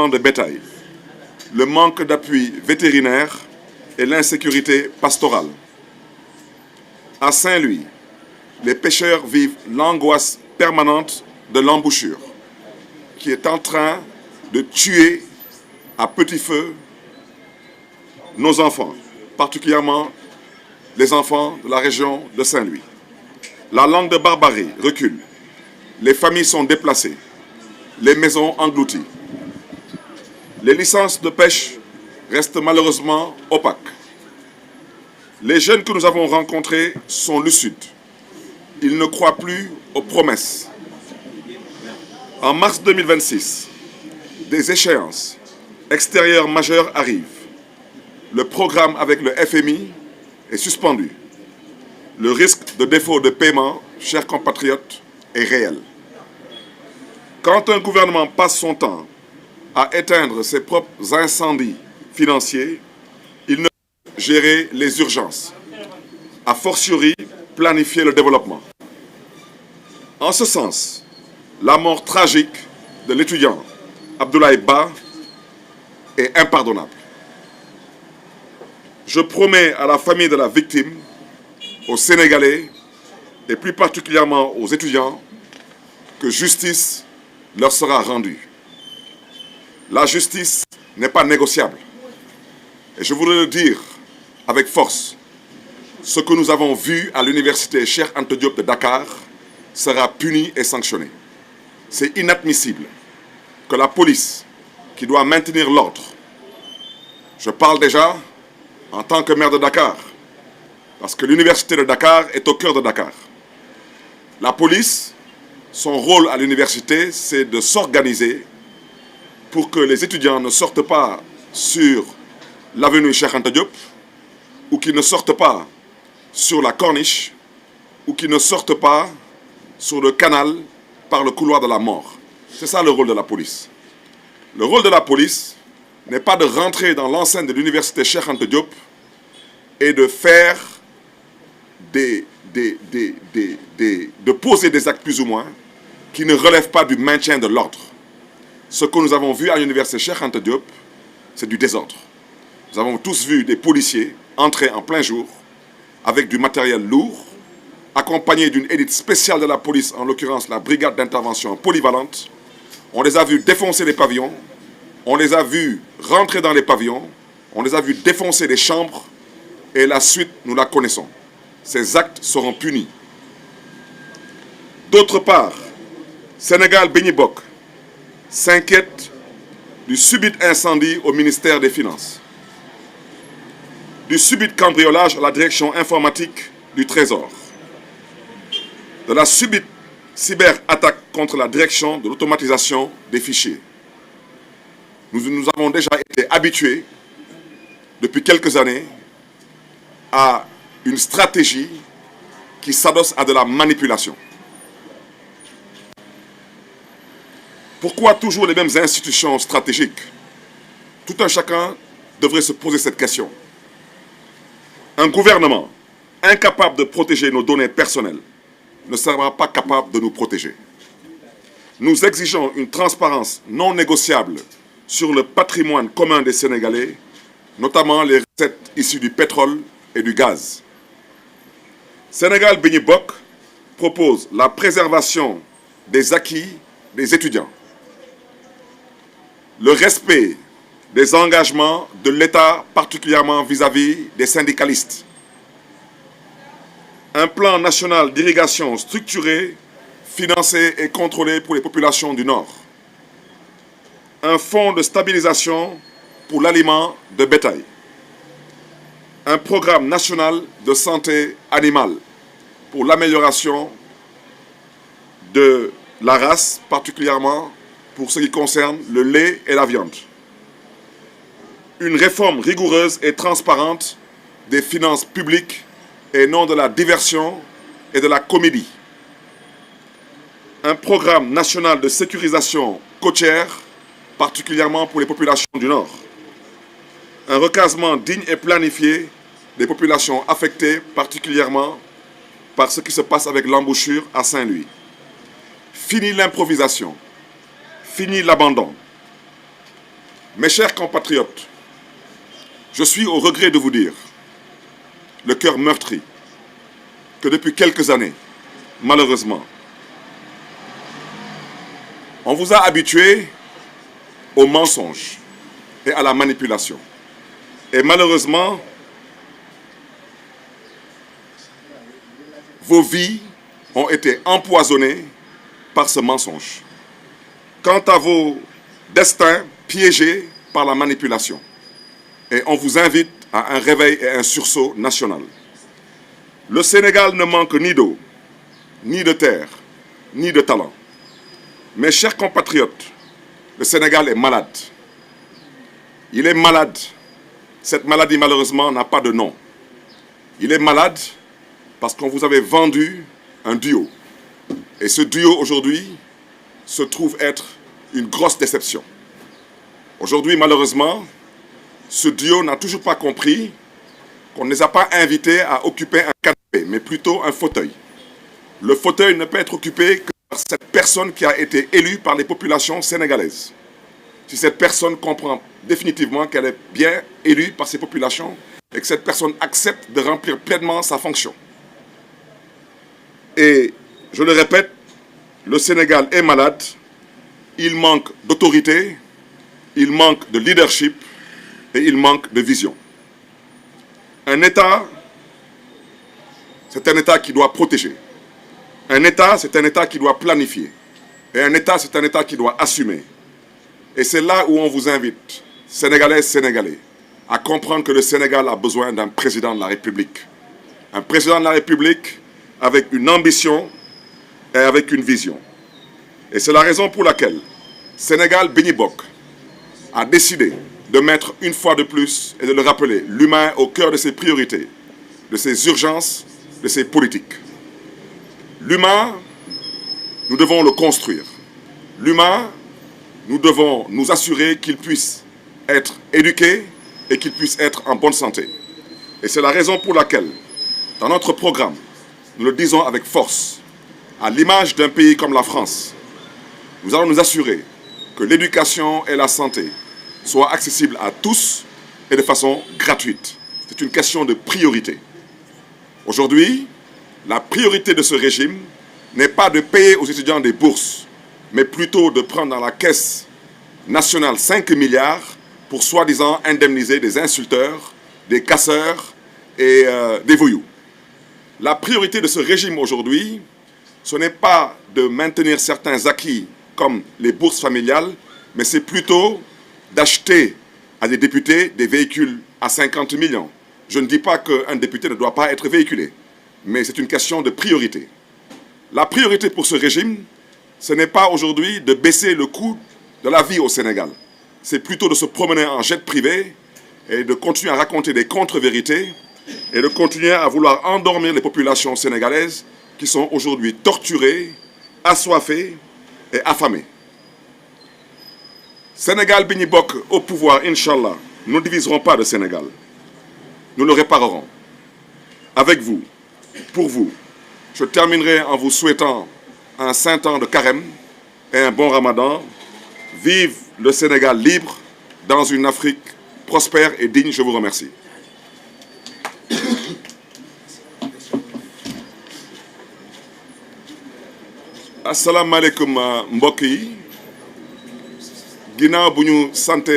de bétail, le manque d'appui vétérinaire et l'insécurité pastorale. À Saint-Louis, les pêcheurs vivent l'angoisse permanente de l'embouchure qui est en train de tuer à petit feu nos enfants, particulièrement les enfants de la région de Saint-Louis. La langue de barbarie recule, les familles sont déplacées, les maisons englouties. Les licences de pêche restent malheureusement opaques. Les jeunes que nous avons rencontrés sont lucides. Ils ne croient plus aux promesses. En mars 2026, des échéances extérieures majeures arrivent. Le programme avec le FMI est suspendu. Le risque de défaut de paiement, chers compatriotes, est réel. Quand un gouvernement passe son temps à éteindre ses propres incendies financiers, il ne peut gérer les urgences, a fortiori planifier le développement. En ce sens, la mort tragique de l'étudiant Abdoulaye Ba est impardonnable. Je promets à la famille de la victime, aux Sénégalais et plus particulièrement aux étudiants que justice leur sera rendue. La justice n'est pas négociable. Et je voudrais le dire avec force, ce que nous avons vu à l'université Cheikh Anta Diop de Dakar sera puni et sanctionné. C'est inadmissible que la police, qui doit maintenir l'ordre, je parle déjà en tant que maire de Dakar, parce que l'université de Dakar est au cœur de Dakar. La police, son rôle à l'université, c'est de s'organiser pour que les étudiants ne sortent pas sur l'avenue Cheikh Anta Diop, ou qu'ils ne sortent pas sur la corniche, ou qu'ils ne sortent pas sur le canal par le couloir de la mort. C'est ça le rôle de la police. Le rôle de la police n'est pas de rentrer dans l'enceinte de l'université Cheikh Anta Diop et de faire de poser des actes plus ou moins qui ne relèvent pas du maintien de l'ordre. Ce que nous avons vu à l'université Cheikh Anta Diop, c'est du désordre. Nous avons tous vu des policiers entrer en plein jour avec du matériel lourd, accompagnés d'une élite spéciale de la police, en l'occurrence la brigade d'intervention polyvalente. On les a vus défoncer les pavillons, on les a vus rentrer dans les pavillons, on les a vus défoncer les chambres, et la suite, nous la connaissons. Ces actes seront punis. D'autre part, Sénégal Béni Bokk s'inquiète du subit incendie au ministère des Finances, du subit cambriolage à la direction informatique du Trésor, de la subite cyberattaque contre la direction de l'automatisation des fichiers. Nous avons déjà été habitués depuis quelques années à une stratégie qui s'adosse à de la manipulation. Pourquoi toujours les mêmes institutions stratégiques? Tout un chacun devrait se poser cette question. Un gouvernement incapable de protéger nos données personnelles ne sera pas capable de nous protéger. Nous exigeons une transparence non négociable sur le patrimoine commun des Sénégalais, notamment les recettes issues du pétrole et du gaz. Sénégal Béni Bokk propose la préservation des acquis des étudiants, le respect des engagements de l'État, particulièrement vis-à-vis des syndicalistes, un plan national d'irrigation structuré, financé et contrôlé pour les populations du Nord, un fonds de stabilisation pour l'aliment de bétail, un programme national de santé animale pour l'amélioration de la race, particulièrement pour ce qui concerne le lait et la viande. Une réforme rigoureuse et transparente des finances publiques et non de la diversion et de la comédie. Un programme national de sécurisation côtière, particulièrement pour les populations du Nord. Un recasement digne et planifié des populations affectées, particulièrement par ce qui se passe avec l'embouchure à Saint-Louis. Fini l'improvisation, fini l'abandon. Mes chers compatriotes, je suis au regret de vous dire, le cœur meurtri, que depuis quelques années, malheureusement, on vous a habitués au mensonge et à la manipulation. Et malheureusement, vos vies ont été empoisonnées par ce mensonge. Quant à vos destins piégés par la manipulation. Et on vous invite à un réveil et un sursaut national. Le Sénégal ne manque ni d'eau, ni de terre, ni de talent. Mes chers compatriotes, le Sénégal est malade. Il est malade. Cette maladie, malheureusement, n'a pas de nom. Il est malade parce qu'on vous avait vendu un duo. Et ce duo, aujourd'hui, se trouve être une grosse déception. Aujourd'hui, malheureusement, ce duo n'a toujours pas compris qu'on ne les a pas invités à occuper un canapé, mais plutôt un fauteuil. Le fauteuil ne peut être occupé que par cette personne qui a été élue par les populations sénégalaises. Si cette personne comprend définitivement qu'elle est bien élue par ces populations et que cette personne accepte de remplir pleinement sa fonction. Et je le répète, le Sénégal est malade, il manque d'autorité, il manque de leadership et il manque de vision. Un État, c'est un État qui doit protéger. Un État, c'est un État qui doit planifier. Et un État, c'est un État qui doit assumer. Et c'est là où on vous invite, Sénégalaises, Sénégalais, à comprendre que le Sénégal a besoin d'un président de la République. Un président de la République avec une ambition et avec une vision. Et c'est la raison pour laquelle Sénégal Béni Bokk a décidé de mettre une fois de plus, et de le rappeler, l'humain au cœur de ses priorités, de ses urgences, de ses politiques. L'humain, nous devons le construire. L'humain, nous devons nous assurer qu'il puisse être éduqué et qu'il puisse être en bonne santé. Et c'est la raison pour laquelle, dans notre programme, nous le disons avec force, à l'image d'un pays comme la France, nous allons nous assurer que l'éducation et la santé soient accessibles à tous et de façon gratuite. C'est une question de priorité. Aujourd'hui, la priorité de ce régime n'est pas de payer aux étudiants des bourses, mais plutôt de prendre dans la caisse nationale 5 milliards pour soi-disant indemniser des insulteurs, des casseurs et des voyous. La priorité de ce régime aujourd'hui, ce n'est pas de maintenir certains acquis comme les bourses familiales, mais c'est plutôt d'acheter à des députés des véhicules à 50 millions. Je ne dis pas qu'un député ne doit pas être véhiculé, mais c'est une question de priorité. La priorité pour ce régime, ce n'est pas aujourd'hui de baisser le coût de la vie au Sénégal. C'est plutôt de se promener en jet privé et de continuer à raconter des contre-vérités et de continuer à vouloir endormir les populations sénégalaises qui sont aujourd'hui torturées, assoiffées et affamées. Sénégal Béni Bokk au pouvoir, Inch'Allah, nous ne diviserons pas le Sénégal. Nous le réparerons. Avec vous, pour vous. Je terminerai en vous souhaitant un saint temps de carême et un bon ramadan. Vive le Sénégal libre dans une Afrique prospère et digne. Je vous remercie. Assalamu alaikum mbokk yi. Ginnaaw bu ñu sante